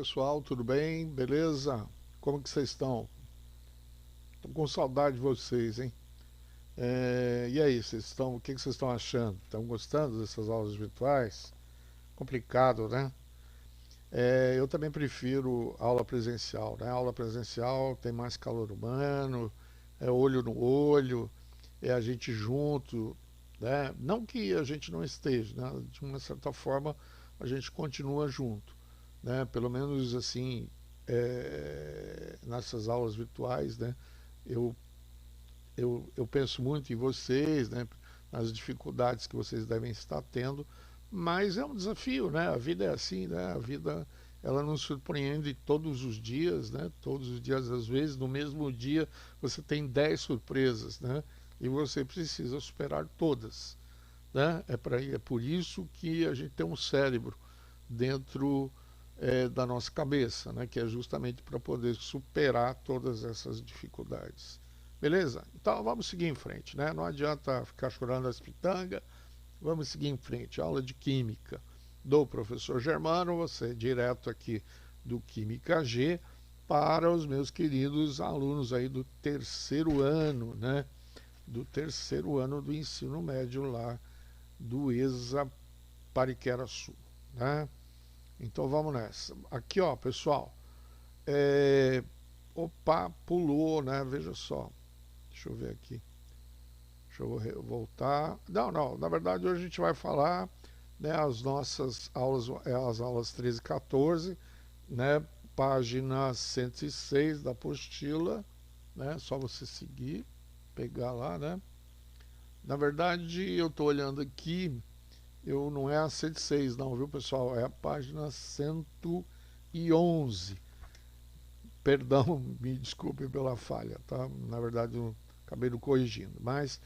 pessoal, tudo bem? Beleza? Como que vocês estão? Tô com saudade de vocês, hein? E aí, o que que vocês estão achando? Estão gostando dessas aulas virtuais? Complicado, né? Eu também prefiro aula presencial, né? Aula presencial tem mais calor humano, é olho no olho, é a gente junto, né? Não que a gente não esteja, né? De uma certa forma a gente continua junto, né? Pelo menos assim, nessas aulas virtuais, né? Eu, eu penso muito em vocês, né? Nas dificuldades que vocês devem estar tendo, mas é um desafio, né? A vida é assim, né? A vida ela nos surpreende todos os dias, né? Todos os dias, às vezes, no mesmo dia, você tem 10 surpresas, né? E você precisa superar todas, né? É por isso que a gente tem um cérebro dentro da nossa cabeça, né? Que é justamente para poder superar todas essas dificuldades. Beleza? Então vamos seguir em frente, né? Não adianta ficar chorando as pitangas, vamos seguir em frente. Aula de Química do professor Germano, você direto aqui do Química G para os meus queridos alunos aí do terceiro ano, né? Do terceiro ano do ensino médio lá do ESA Pariquera-Sul, né? Então vamos nessa. Aqui, ó, pessoal. Opa, pulou, né? Veja só. Deixa eu ver aqui. Deixa eu voltar. Não, não. Na verdade, hoje a gente vai falar, né, as nossas aulas, as aulas 13 e 14, né? Página 106 da apostila, né? Só você seguir, pegar lá, né? Na verdade, eu estou olhando aqui. Eu não é a 106 não, viu, pessoal? É a página 111. Perdão, me desculpe pela falha, tá? Na verdade, eu acabei não corrigindo. Mas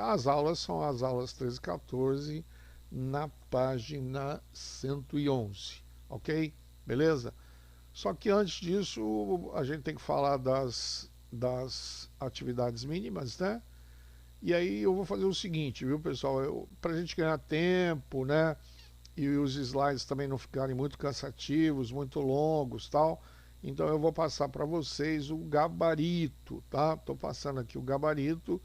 as aulas são as aulas 13 e 14 na página 111, ok? Beleza? Só que antes disso, a gente tem que falar das atividades mínimas, né? E aí eu vou fazer o seguinte, viu, pessoal? Para a gente ganhar tempo, né? E os slides também não ficarem muito cansativos, muito longos, tal. Então eu vou passar para vocês o gabarito, tá? Estou passando aqui o gabarito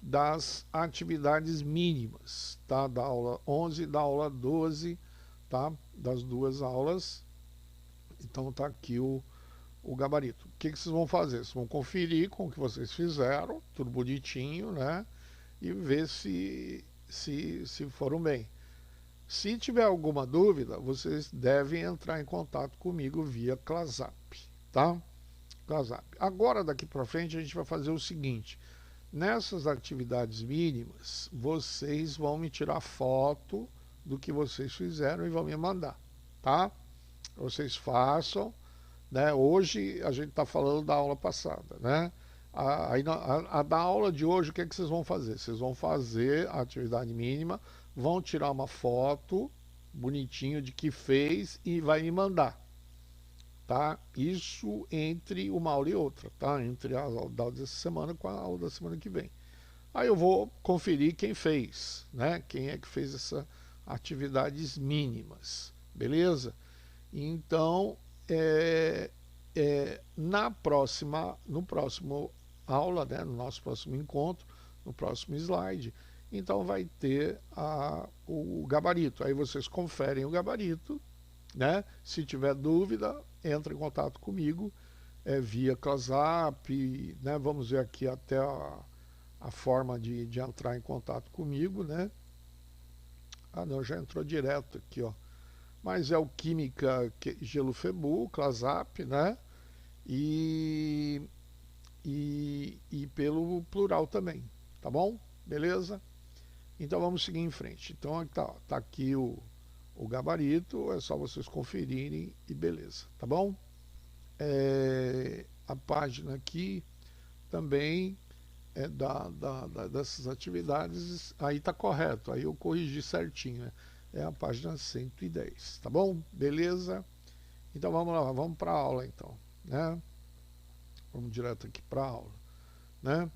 das atividades mínimas, tá? Da aula 11 e da aula 12, tá? Das duas aulas. Então tá aqui o gabarito. O que vocês vão fazer? Vocês vão conferir com o que vocês fizeram, tudo bonitinho, né? E ver se foram bem. Se tiver alguma dúvida, vocês devem entrar em contato comigo via ClaSap, tá? ClaSap. Agora, daqui para frente, a gente vai fazer o seguinte. Nessas atividades mínimas, vocês vão me tirar foto do que vocês fizeram e vão me mandar, tá? Vocês façam, né? Hoje a gente está falando da aula passada, né? A da aula de hoje, o que é que vocês vão fazer? Vocês vão fazer a atividade mínima, vão tirar uma foto bonitinho de que fez e vai me mandar, tá? Isso entre uma aula e outra, tá? Entre a aula dessa semana com a aula da semana que vem. Aí eu vou conferir quem fez, né? Quem é que fez essas atividades mínimas, beleza? Então, é, no próximo aula, né, no nosso próximo encontro, no próximo slide, então vai ter o gabarito. Aí vocês conferem o gabarito, né? Se tiver dúvida, entra em contato comigo via ClaSap, né? Vamos ver aqui até a forma de entrar em contato comigo, né? Ah, não, já entrou direto aqui, ó. Mas é o Química Gelo Febu, ClaSap, né? E, e pelo plural também, tá bom? Beleza? Então vamos seguir em frente. Então tá aqui o gabarito, é só vocês conferirem e beleza, tá bom? A página aqui também é dessas atividades, aí tá correto, aí eu corrigi certinho, né? É a página 110, tá bom? Beleza? Então vamos lá, vamos para a aula então, né? Vamos direto aqui para a aula, né?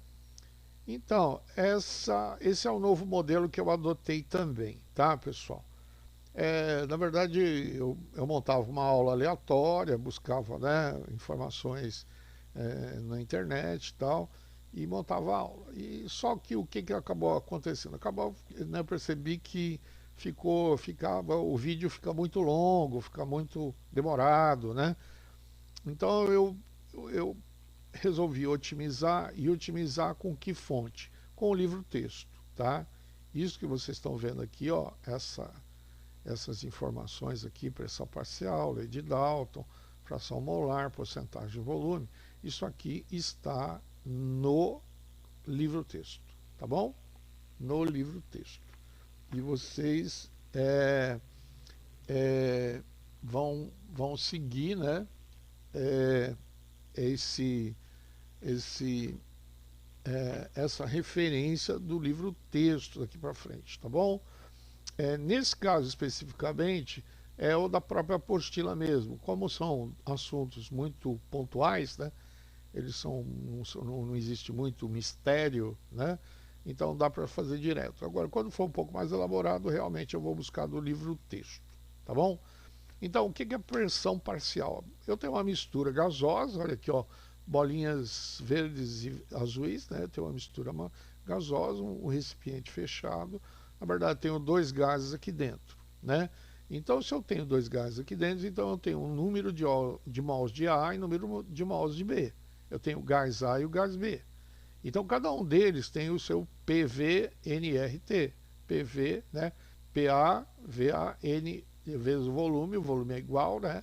Então, esse é o novo modelo que eu adotei também, tá, pessoal? Na verdade, eu montava uma aula aleatória, buscava, né, informações na internet e tal, e montava a aula. E só que o que acabou acontecendo? Acabou, né, eu percebi que o vídeo fica muito longo, fica muito demorado, né? Então eu resolvi otimizar e otimizar com que fonte? Com o livro texto, tá? Isso que vocês estão vendo aqui, ó, essas informações aqui, pressão parcial, lei de Dalton, fração molar, porcentagem de volume, isso aqui está no livro texto, tá bom? No livro texto. E vocês vão seguir, né, é, esse, essa referência do livro texto daqui para frente, tá bom? Nesse caso especificamente, é o da própria apostila mesmo. Como são assuntos muito pontuais, né? Eles não existe muito mistério, né? Então dá para fazer direto. Agora, quando for um pouco mais elaborado, realmente eu vou buscar do livro texto, tá bom? Então, o que é pressão parcial? Eu tenho uma mistura gasosa, olha aqui, ó, bolinhas verdes e azuis, né? Tem uma mistura gasosa, um recipiente fechado. Na verdade, tenho dois gases aqui dentro, né? Então, se eu tenho dois gases aqui dentro, então eu tenho um número de mols de A e número de mols de B. Eu tenho o gás A e o gás B. Então, cada um deles tem o seu PV-NRT. PV, né? PA, VAN, vezes o volume é igual, né?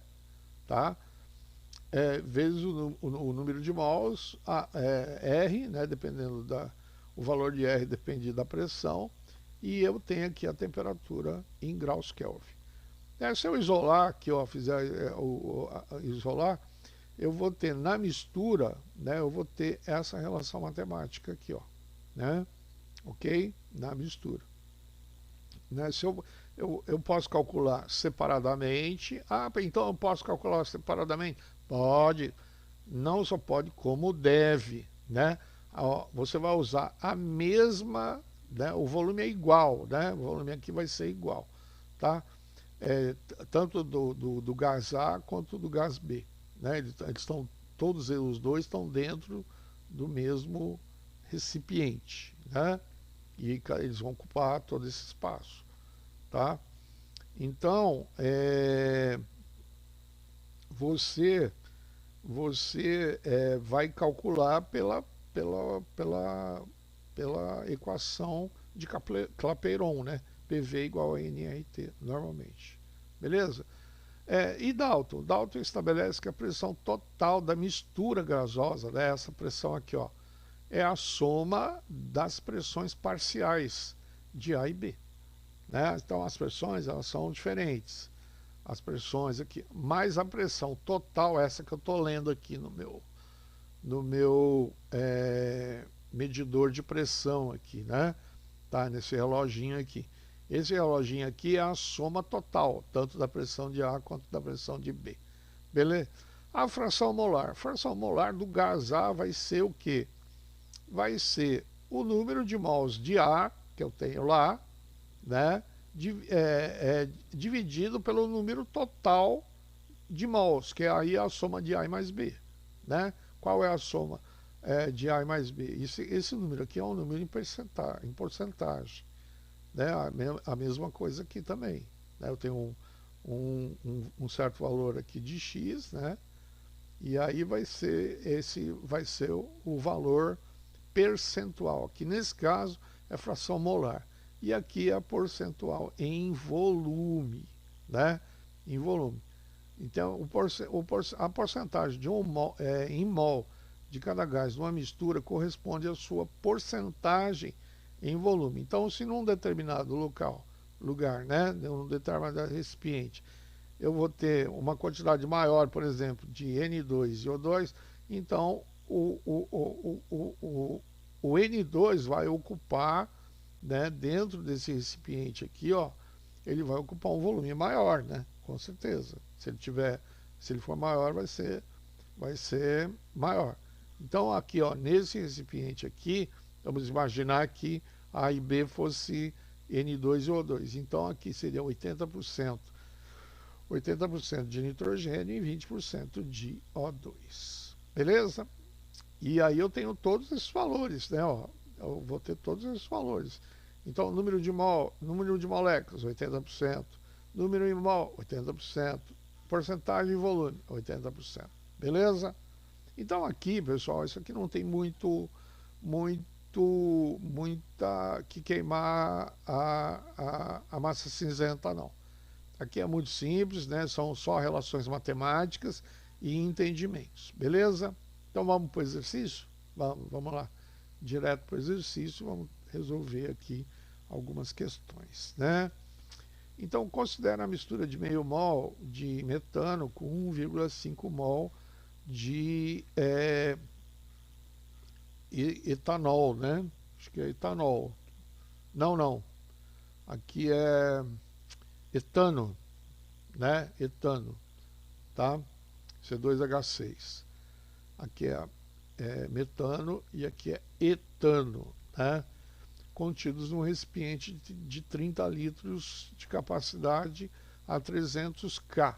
Tá? Vezes o número de mols, R, né? Dependendo o valor de R depende da pressão, e eu tenho aqui a temperatura em graus Kelvin. Se eu isolar aqui, ó, fizer isolar, eu vou ter na mistura, né? Eu vou ter essa relação matemática aqui, ó, né? Ok? Na mistura. Né? Se eu posso calcular separadamente. Então eu posso calcular separadamente? Pode. Não só pode, como deve. Né? Você vai usar a mesma, né? O volume é igual, né? O volume aqui vai ser igual. Tá? Tanto do gás A quanto do gás B. Né? Todos os dois estão dentro do mesmo recipiente. Né? E eles vão ocupar todo esse espaço. Tá? Então, você vai calcular pela equação de Clapeyron, né? PV igual a nRT, normalmente. Beleza? E Dalton? Dalton estabelece que a pressão total da mistura gasosa, né? Essa pressão aqui, ó, é a soma das pressões parciais de A e B. Né? Então as pressões, elas são diferentes. As pressões aqui, mais a pressão total, essa que eu estou lendo aqui no meu medidor de pressão aqui, né? Tá, nesse reloginho aqui. Esse reloginho aqui é a soma total, tanto da pressão de A quanto da pressão de B. Beleza? A fração molar. A fração molar do gás A vai ser o quê? Vai ser o número de mols de A, que eu tenho lá, né? Dividido pelo número total de mols, que é aí a soma de A mais B. Né? Qual é a soma de A mais B? Esse número aqui é um número em porcentagem. Né? A mesma coisa aqui também. Né? Eu tenho um certo valor aqui de X, né? E aí vai ser o valor percentual, que nesse caso é fração molar. E aqui é a porcentual em volume, né? Em volume. Então, a porcentagem de em mol de cada gás numa mistura corresponde à sua porcentagem em volume. Então, se num determinado lugar, né, num determinado recipiente, eu vou ter uma quantidade maior, por exemplo, de N2 e O2, então o N2 vai ocupar, né, dentro desse recipiente aqui, ó, ele vai ocupar um volume maior, né, com certeza. Se ele for maior, vai ser maior. Então aqui, ó, nesse recipiente aqui, vamos imaginar que A e B fosse N2 e O2. Então aqui seria 80% de nitrogênio e 20% de O2. Beleza? E aí eu tenho todos esses valores, né? Ó, eu vou ter todos esses valores. Então, número de moléculas, 80%. Número em mol, 80%. Porcentagem e volume, 80%. Beleza? Então aqui, pessoal, isso aqui não tem muita que queimar a massa cinzenta, não. Aqui é muito simples, né? São só relações matemáticas e entendimentos. Beleza? Então vamos para o exercício? Vamos lá. Direto para o exercício, vamos resolver aqui algumas questões, né? Então, considera a mistura de meio mol de metano com 1,5 mol de etanol, né? Acho que é etanol. Não. Aqui é etano, né? Etano, tá? C2H6. Aqui é metano e aqui é etano, né? Contidos num recipiente de 30 litros de capacidade a 300 K.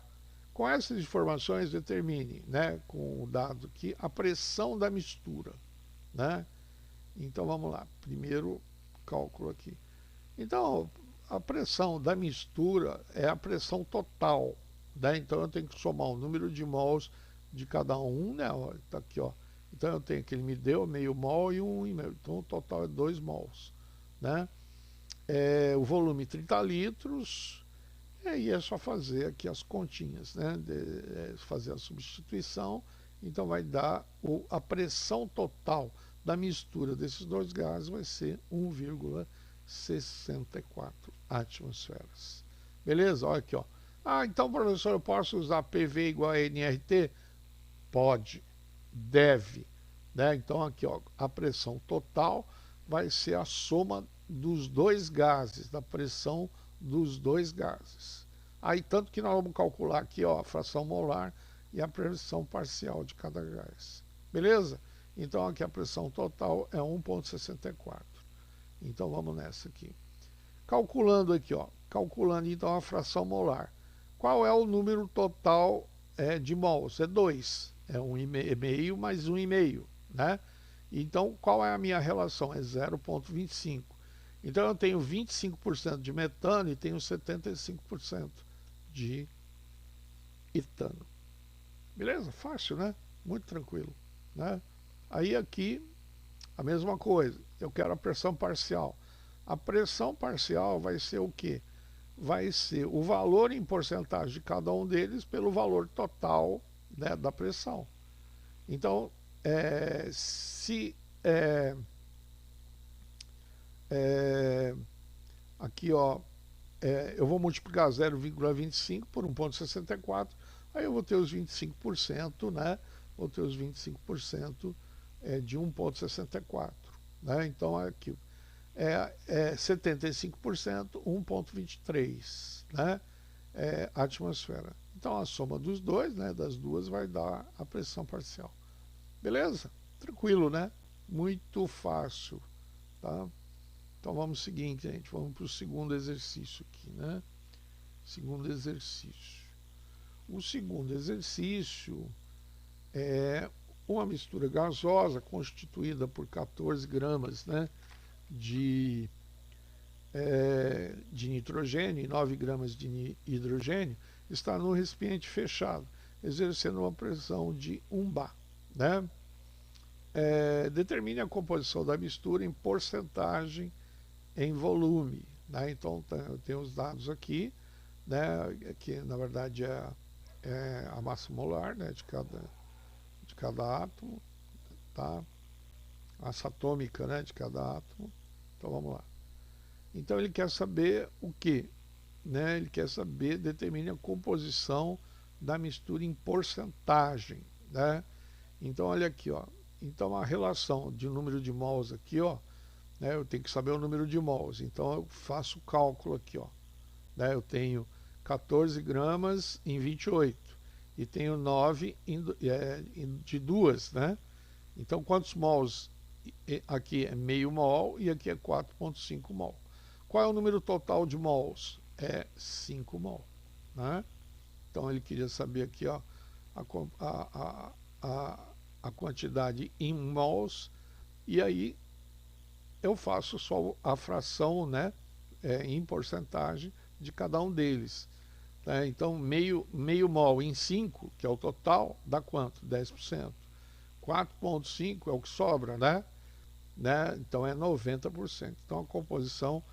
Com essas informações, determine, né, com o dado aqui, a pressão da mistura, né? Então vamos lá, primeiro cálculo aqui. Então, a pressão da mistura é a pressão total, né? Então eu tenho que somar o número de mols de cada um, né? Tá aqui, ó. Então eu tenho que ele me deu meio mol e 1,5. Então o total é 2 mols, né? O volume 30 litros, e aí é só fazer aqui as continhas, né? Fazer a substituição, então vai dar a pressão total da mistura desses dois gases vai ser 1,64 atmosferas. Beleza? Olha aqui, ó. Ah, então, professor, eu posso usar PV igual a nRT? Pode, deve, né? Então aqui, ó, a pressão total vai ser a soma dos dois gases, da pressão dos dois gases. Aí tanto que nós vamos calcular aqui, ó, a fração molar e a pressão parcial de cada gás. Beleza? Então aqui a pressão total é 1,64. Então vamos nessa aqui. Calculando aqui, ó, calculando então a fração molar. Qual é o número total de mols? É 2. É 1,5 mais 1,5, né? Então, qual é a minha relação? É 0,25. Então, eu tenho 25% de metano e tenho 75% de etano. Beleza? Fácil, né? Muito tranquilo, né? Aí aqui, a mesma coisa. Eu quero a pressão parcial. A pressão parcial vai ser o quê? Vai ser o valor em porcentagem de cada um deles pelo valor total, né, da pressão. Então, aqui, ó, eu vou multiplicar 0,25 por 1,64, aí eu vou ter os 25%, né? Vou ter os 25% de 1,64, né? Então, aqui 75%, 1,23, né? Atmosfera. Então, a soma dos dois, né, das duas, vai dar a pressão parcial. Beleza? Tranquilo, né? Muito fácil, tá? Então vamos seguinte, gente, vamos para o segundo exercício aqui, né? Segundo exercício. O segundo exercício é uma mistura gasosa constituída por 14 gramas, né, de nitrogênio e 9 gramas de hidrogênio, está num recipiente fechado, exercendo uma pressão de 1 bar, né? Determine a composição da mistura em porcentagem em volume, né? Então eu tenho os dados aqui, né, que na verdade é a massa molar, né, de cada átomo, tá? Massa atômica, né, de cada átomo. Então vamos lá. Então ele quer saber o que, né? Ele quer saber, determine a composição da mistura em porcentagem, né? Então olha aqui, ó. Então a relação de número de mols aqui, ó, né, eu tenho que saber o número de mols. Então eu faço o cálculo aqui, ó, né? Eu tenho 14 gramas em 28 e tenho 9 de duas, né? Então quantos mols? Aqui é meio mol e aqui é 4,5 mol. Qual é o número total de mols? É 5 mol, né? Então ele queria saber aqui, ó, a quantidade em mols, e aí eu faço só a fração, né, em porcentagem de cada um deles. Né? Então meio mol em 5, que é o total, dá quanto? 10%. 4,5 é o que sobra, né? Então é 90%. Então a composição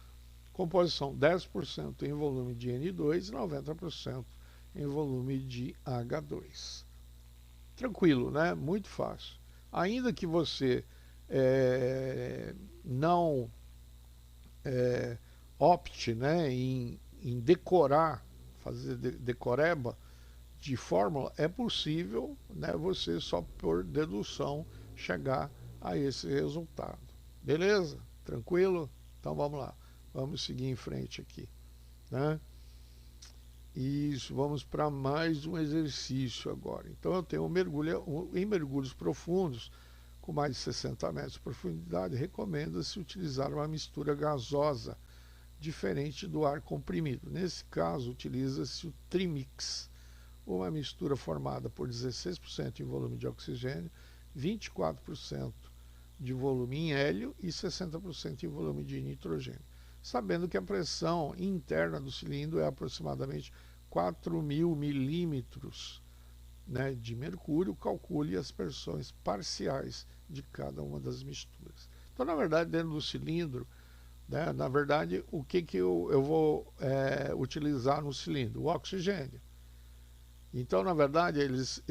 10% em volume de N2 e 90% em volume de H2. Tranquilo, né? Muito fácil. Ainda que você não opte, né, em decorar, fazer decoreba de fórmula, é possível, né, você só por dedução chegar a esse resultado. Beleza? Tranquilo? Então vamos lá. Vamos seguir em frente aqui, né? Isso, vamos para mais um exercício agora. Então eu tenho em mergulhos profundos, com mais de 60 metros de profundidade, recomenda-se utilizar uma mistura gasosa, diferente do ar comprimido. Nesse caso, utiliza-se o Trimix, uma mistura formada por 16% em volume de oxigênio, 24% de volume em hélio e 60% em volume de nitrogênio. Sabendo que a pressão interna do cilindro é aproximadamente 4.000 milímetros, né, de mercúrio, calcule as pressões parciais de cada uma das misturas. Então, na verdade, dentro do cilindro, né, na verdade, o que eu vou utilizar no cilindro? O oxigênio. Então, na verdade, eles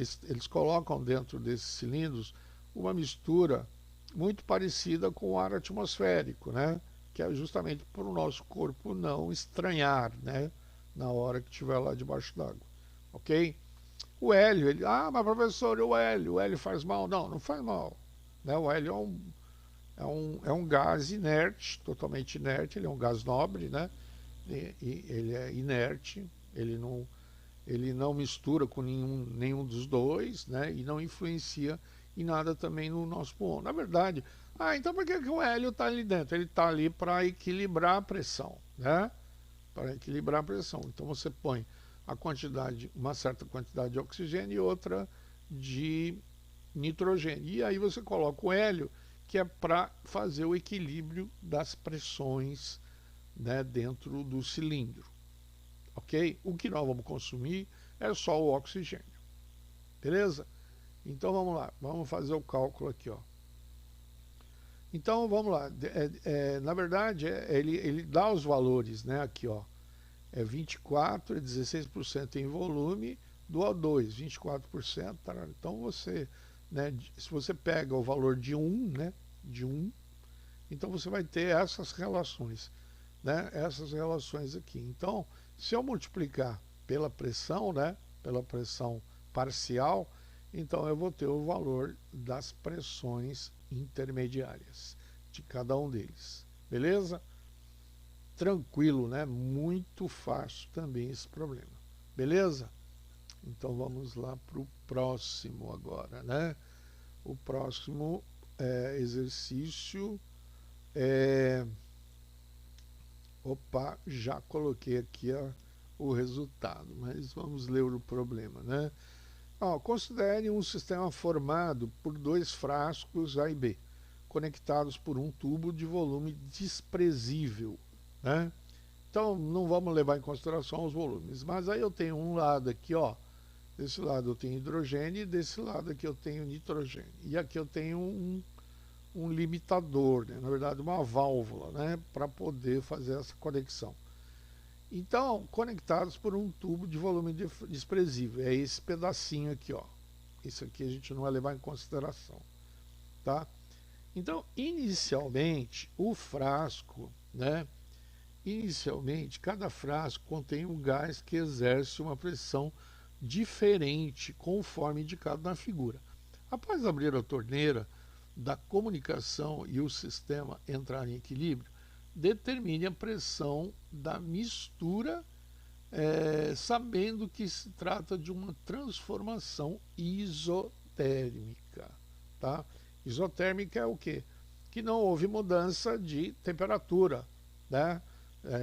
colocam dentro desses cilindros uma mistura muito parecida com o ar atmosférico, né? Que é justamente para o nosso corpo não estranhar, né? Na hora que estiver lá debaixo d'água, ok? O hélio, mas professor, o hélio faz mal? Não, não faz mal, né? O hélio é um gás inerte, totalmente inerte, ele é um gás nobre, né? E ele é inerte, ele não mistura com nenhum dos dois, né? E não influencia em nada também no nosso pulmão. Na verdade, então por que o hélio está ali dentro? Ele está ali para equilibrar a pressão, né? Para equilibrar a pressão. Então você põe uma certa quantidade de oxigênio e outra de nitrogênio. E aí você coloca o hélio, que é para fazer o equilíbrio das pressões, né, dentro do cilindro. Ok? O que nós vamos consumir é só o oxigênio. Beleza? Então vamos lá, vamos fazer o cálculo aqui, ó. Então vamos lá, na verdade ele dá os valores, né? Aqui, ó, é 24, 16% em volume do O2, 24%. Então você, né, se você pega o valor de 1, né, de 1, então você vai ter essas relações, né, essas relações aqui. Então, se eu multiplicar pela pressão, né, pela pressão parcial, então eu vou ter o valor das pressões intermediárias de cada um deles. Beleza? Tranquilo, né? Muito fácil também esse problema. Beleza? Então vamos lá para o próximo agora, né? O próximo exercício é... Opa, já coloquei aqui o resultado, mas vamos ler o problema, né? Considere um sistema formado por 2 frascos A e B, conectados por um tubo de volume desprezível, né? Então não vamos levar em consideração os volumes, mas aí eu tenho um lado aqui, ó, desse lado eu tenho hidrogênio e desse lado aqui eu tenho nitrogênio. E aqui eu tenho um limitador, né? Na verdade uma válvula, né, para poder fazer essa conexão. Então, conectados por um tubo de volume desprezível. É esse pedacinho aqui, ó. Isso aqui a gente não vai levar em consideração, tá? Então, inicialmente, o frasco, né? Inicialmente, cada frasco contém um gás que exerce uma pressão diferente, conforme indicado na figura. Após abrir a torneira da comunicação e o sistema entrar em equilíbrio, determine a pressão da mistura, sabendo que se trata de uma transformação isotérmica. Tá? Isotérmica é o quê? Que não houve mudança de temperatura, né?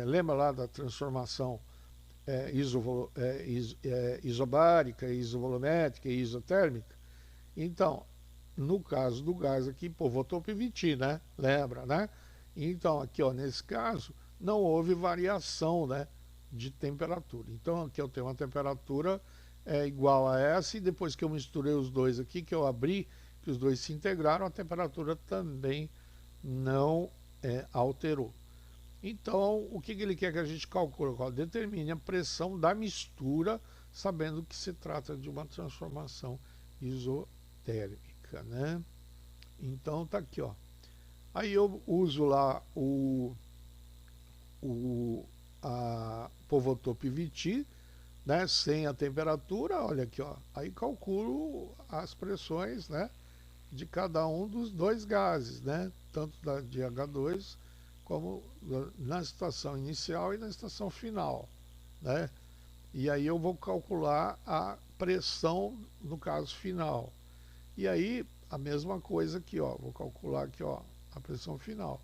lembra lá da transformação isobárica, isovolumétrica e isotérmica? Então, no caso do gás aqui, pô, voltou para Viti, né? Lembra, né? Então, aqui, ó, nesse caso, não houve variação, né, de temperatura. Então, aqui eu tenho uma temperatura igual a essa, e depois que eu misturei os dois aqui, que eu abri, que os dois se integraram, a temperatura também não alterou. Então, o que ele quer que a gente calcule? Determine a pressão da mistura, sabendo que se trata de uma transformação isotérmica, né? Então, tá aqui, ó. Aí eu uso lá a Povotop Viti, né, sem a temperatura, olha aqui, ó. Aí calculo as pressões, né, de cada um dos dois gases, né, tanto de H2 como na estação inicial e na estação final, né? E aí eu vou calcular a pressão no caso final. E aí a mesma coisa aqui, ó, vou calcular aqui, ó, a pressão final.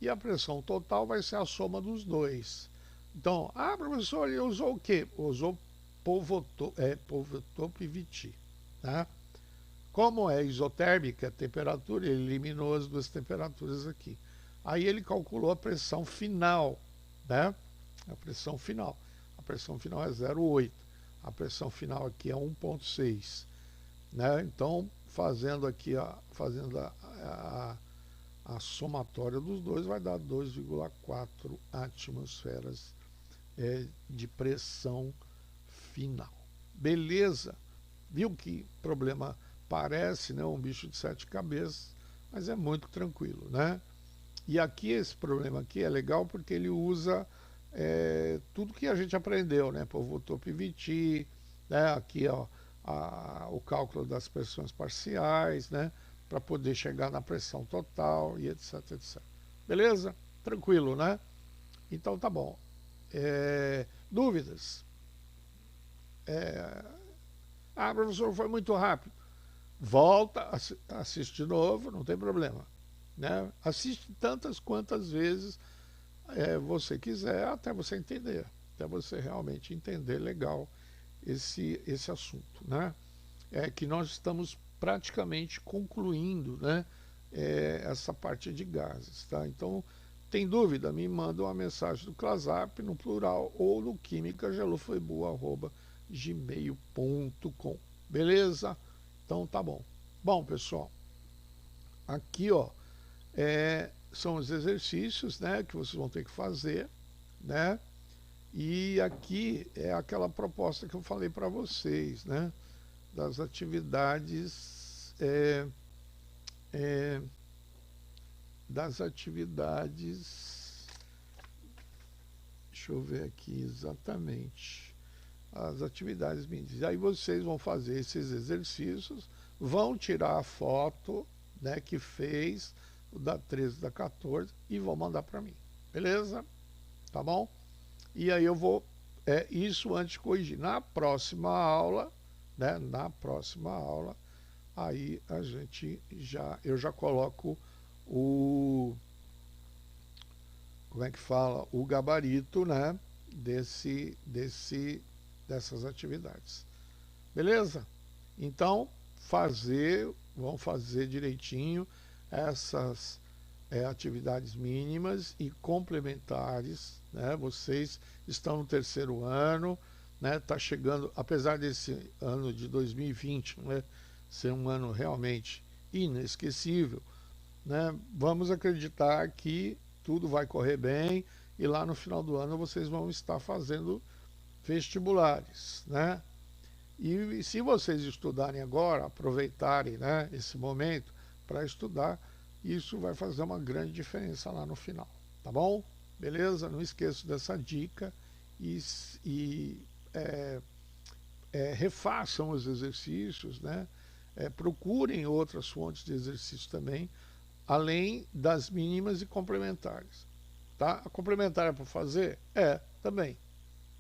E a pressão total vai ser a soma dos dois. Então, professor, ele usou o quê? Usou Povotop Viti, né? Como é isotérmica a temperatura, ele eliminou as duas temperaturas aqui. Aí ele calculou a pressão final, né? A pressão final. A pressão final é 0,8. A pressão final aqui é 1,6. Né? Então, fazendo aqui a somatória dos dois, vai dar 2,4 atmosferas de pressão final. Beleza? Viu que problema parece, né, um bicho de 7 cabeças, mas é muito tranquilo, né? E aqui esse problema aqui é legal porque ele usa tudo que a gente aprendeu, né? Povotop Viti, né? Aqui, ó, o cálculo das pressões parciais, né? Para poder chegar na pressão total e etc, etc. Beleza? Tranquilo, né? Então tá bom. Dúvidas? Professor, foi muito rápido. Volta, assiste de novo, não tem problema. Né? Assiste tantas quantas vezes você quiser, até você entender, até você realmente entender legal esse assunto, né? Que nós estamos praticamente concluindo, né, essa parte de gases, tá? Então, tem dúvida? Me manda uma mensagem do Clasap no plural ou no quimicagelofoiboa@gmail.com. Beleza? Então tá bom. Bom, pessoal, aqui, ó, são os exercícios, né, que vocês vão ter que fazer, né? E aqui é aquela proposta que eu falei para vocês, né? Das atividades deixa eu ver aqui exatamente as atividades mínimas. Aí vocês vão fazer esses exercícios, vão tirar a foto, né, que fez da 13, da 14 e vão mandar para mim, beleza? Tá bom? E aí eu vou isso antes de corrigir na próxima aula, né? Na próxima aula, aí eu já coloco como é que fala, o gabarito, né, dessas atividades. Beleza? Então, vão fazer direitinho essas atividades mínimas e complementares, né? Vocês estão no terceiro ano, né? Tá chegando, apesar desse ano de 2020, né, ser um ano realmente inesquecível, né? Vamos acreditar que tudo vai correr bem e lá no final do ano vocês vão estar fazendo vestibulares, né? E se vocês estudarem agora, aproveitarem, né, esse momento para estudar, isso vai fazer uma grande diferença lá no final, tá bom? Beleza? Não esqueça dessa dica e refaçam os exercícios, né? Procurem outras fontes de exercício também, além das mínimas e complementares, tá? A complementar é para fazer? Também,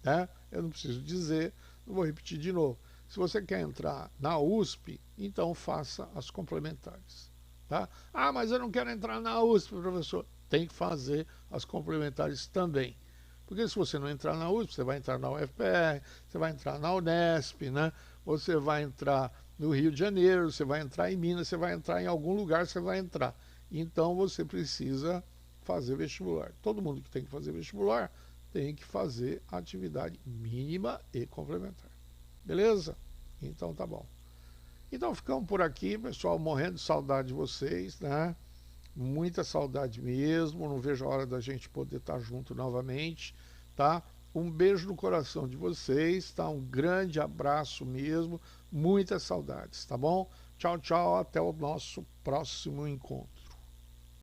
né? Eu não preciso dizer, não vou repetir de novo. Se você quer entrar na USP, então faça as complementares, tá? Mas eu não quero entrar na USP, professor. Tem que fazer as complementares também. Porque se você não entrar na USP, você vai entrar na UFPR, você vai entrar na Unesp, né? Você vai entrar no Rio de Janeiro, você vai entrar em Minas, você vai entrar em algum lugar, você vai entrar. Então você precisa fazer vestibular. Todo mundo que tem que fazer vestibular tem que fazer atividade mínima e complementar. Beleza? Então tá bom. Então ficamos por aqui, pessoal, morrendo de saudade de vocês, né? Muita saudade mesmo, não vejo a hora da gente poder estar junto novamente, tá? Um beijo no coração de vocês, tá? Um grande abraço mesmo, muitas saudades, tá bom? Tchau, tchau, até o nosso próximo encontro.